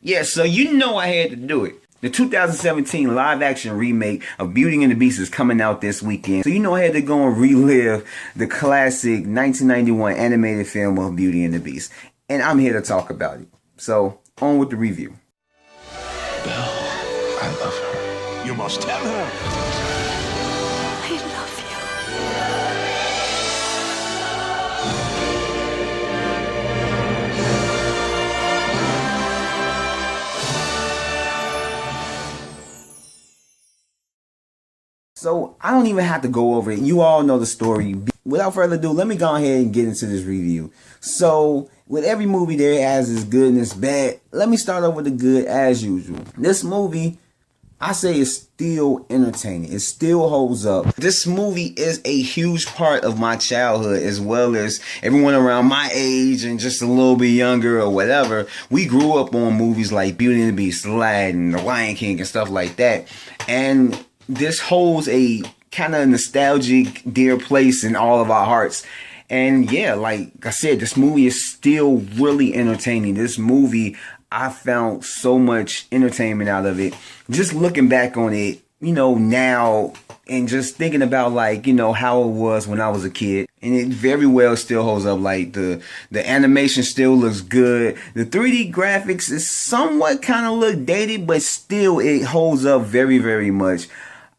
Yeah, so you know I had to do it. The 2017 live action remake of Beauty and the Beast is coming out this weekend. So you know I had to go and relive the classic 1991 animated film of Beauty and the Beast. And I'm here to talk about it. So, on with the review. Belle, I love her. You must tell her. I love you. So I don't even have to go over it. You all know the story. Without further ado, let me go ahead and get into this review. So with every movie there has its good and its bad. Let me start off with the good as usual. This movie, I say, is still entertaining. It still holds up. This movie is a huge part of my childhood, as well as everyone around my age and just a little bit younger or whatever. We grew up on movies like Beauty and the Beast, Aladdin, The Lion King, and stuff like that. And this holds a kind of nostalgic, dear place in all of our hearts. And yeah, like I said, this movie is still really entertaining. This movie, I found so much entertainment out of it. Just looking back on it, you know, now, and just thinking about, like, you know, how it was when I was a kid. And it very well still holds up. Like the animation still looks good. The 3D graphics is somewhat kind of look dated, but still it holds up very, very much.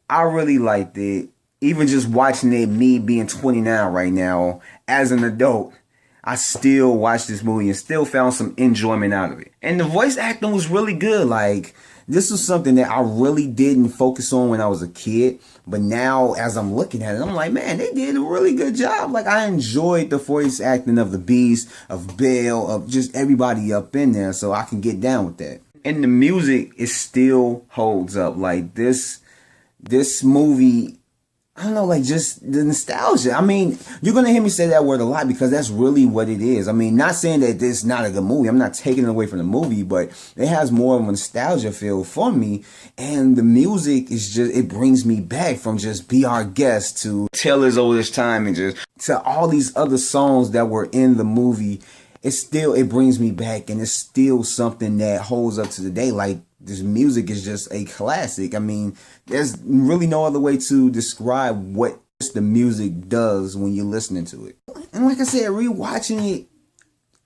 I really liked it. Even just watching it, me being 29 right now, as an adult, I still watched this movie and still found some enjoyment out of it. And the voice acting was really good. Like, this was something that I really didn't focus on when I was a kid. But now, as I'm looking at it, I'm like, man, they did a really good job. Like, I enjoyed the voice acting of the Beast, of Belle, of just everybody up in there. So I can get down with that. And the music, it still holds up. Like, this movie, I don't know, like, just the nostalgia. I mean, you're going to hear me say that word a lot because that's really what it is. I mean, not saying that this is not a good movie. I'm not taking it away from the movie, but it has more of a nostalgia feel for me. And the music is just, it brings me back from just Be Our Guest to Taylor's Oldest Time and just to all these other songs that were in the movie. It brings me back, and it's still something that holds up to the day. Like, this music is just a classic. I mean, there's really no other way to describe what the music does when you're listening to it. And like I said, rewatching it,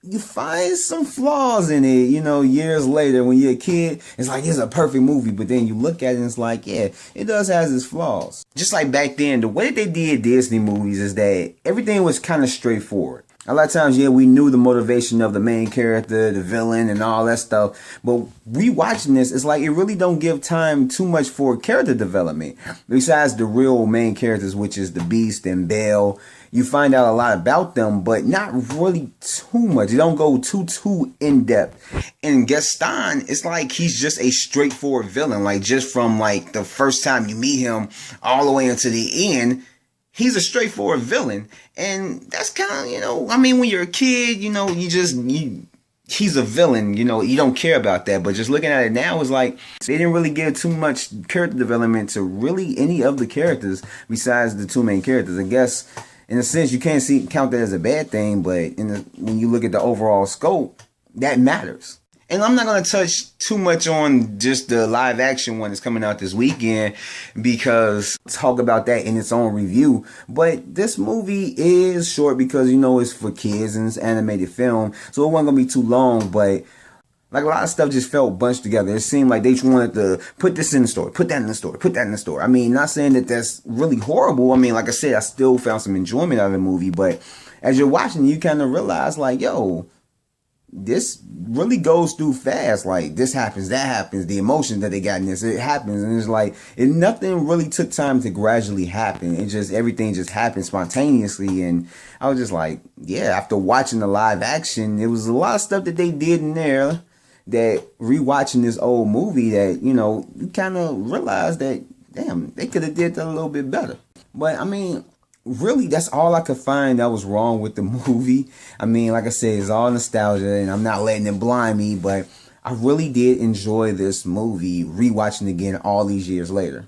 you find some flaws in it, you know, years later. When you're a kid, it's like, it's a perfect movie. But then you look at it and it's like, yeah, it does have its flaws. Just like back then, the way they did Disney movies is that everything was kind of straightforward. A lot of times, yeah, we knew the motivation of the main character, the villain, and all that stuff. But rewatching this, it's like it really don't give time too much for character development. Besides the real main characters, which is the Beast and Belle, you find out a lot about them, but not really too much. You don't go too in depth. And Gaston, it's like he's just a straightforward villain. Like, just from like the first time you meet him all the way into the end, he's a straightforward villain. And that's kind of, you know, I mean, when you're a kid, you know, he's a villain, you know, you don't care about that. But just looking at it now, it's like they didn't really give too much character development to really any of the characters besides the two main characters. I guess, in a sense, you can't count that as a bad thing, but when you look at the overall scope, that matters. And I'm not going to touch too much on just the live action one that's coming out this weekend, because I'll talk about that in its own review. But this movie is short because, you know, it's for kids and it's animated film. So it wasn't going to be too long, but like, a lot of stuff just felt bunched together. It seemed like they just wanted to put this in the story, put that in the story, put that in the story. I mean, not saying that that's really horrible. I mean, like I said, I still found some enjoyment out of the movie. But as you're watching, you kind of realize, like, yo, this really goes through fast. Like, this happens, that happens, the emotion that they got in this, it happens, and it's like, nothing really took time to gradually happen. Everything just happened spontaneously. And I was just like, yeah, after watching the live action, it was a lot of stuff that they did in there that, rewatching this old movie, that, you know, you kind of realize that, damn, they could have did that a little bit better. But I mean, really, that's all I could find that was wrong with the movie. I mean, like I said, it's all nostalgia, and I'm not letting it blind me, but I really did enjoy this movie, rewatching again all these years later.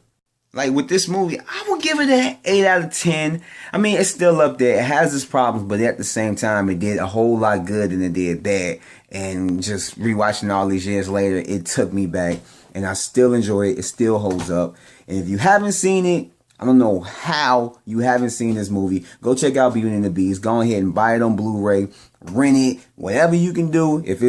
Like, with this movie, I would give it an 8 out of 10. I mean, it's still up there. It has its problems, but at the same time, it did a whole lot good than it did bad. And just rewatching all these years later, it took me back. And I still enjoy it. It still holds up. And if you haven't seen it, I don't know how you haven't seen this movie. Go check out Beauty and the Beast. Go ahead and buy it on Blu-ray, rent it, whatever you can do. If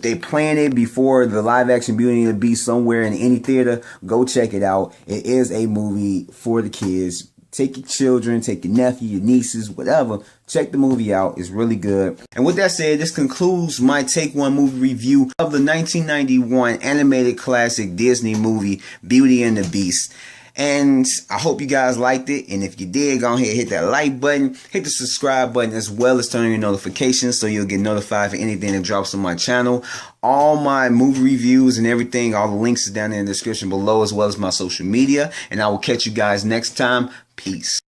they playing it before the live action Beauty and the Beast somewhere in any theater, go check it out. It is a movie for the kids. Take your children, take your nephew, your nieces, whatever. Check the movie out. It's really good. And with that said, this concludes my Take One movie review of the 1991 animated classic Disney movie Beauty and the Beast. And I hope you guys liked it. And if you did, go ahead and hit that like button. Hit the subscribe button as well as turn on your notifications so you'll get notified for anything that drops on my channel. All my movie reviews and everything, all the links is down in the description below as well as my social media. And I will catch you guys next time. Peace.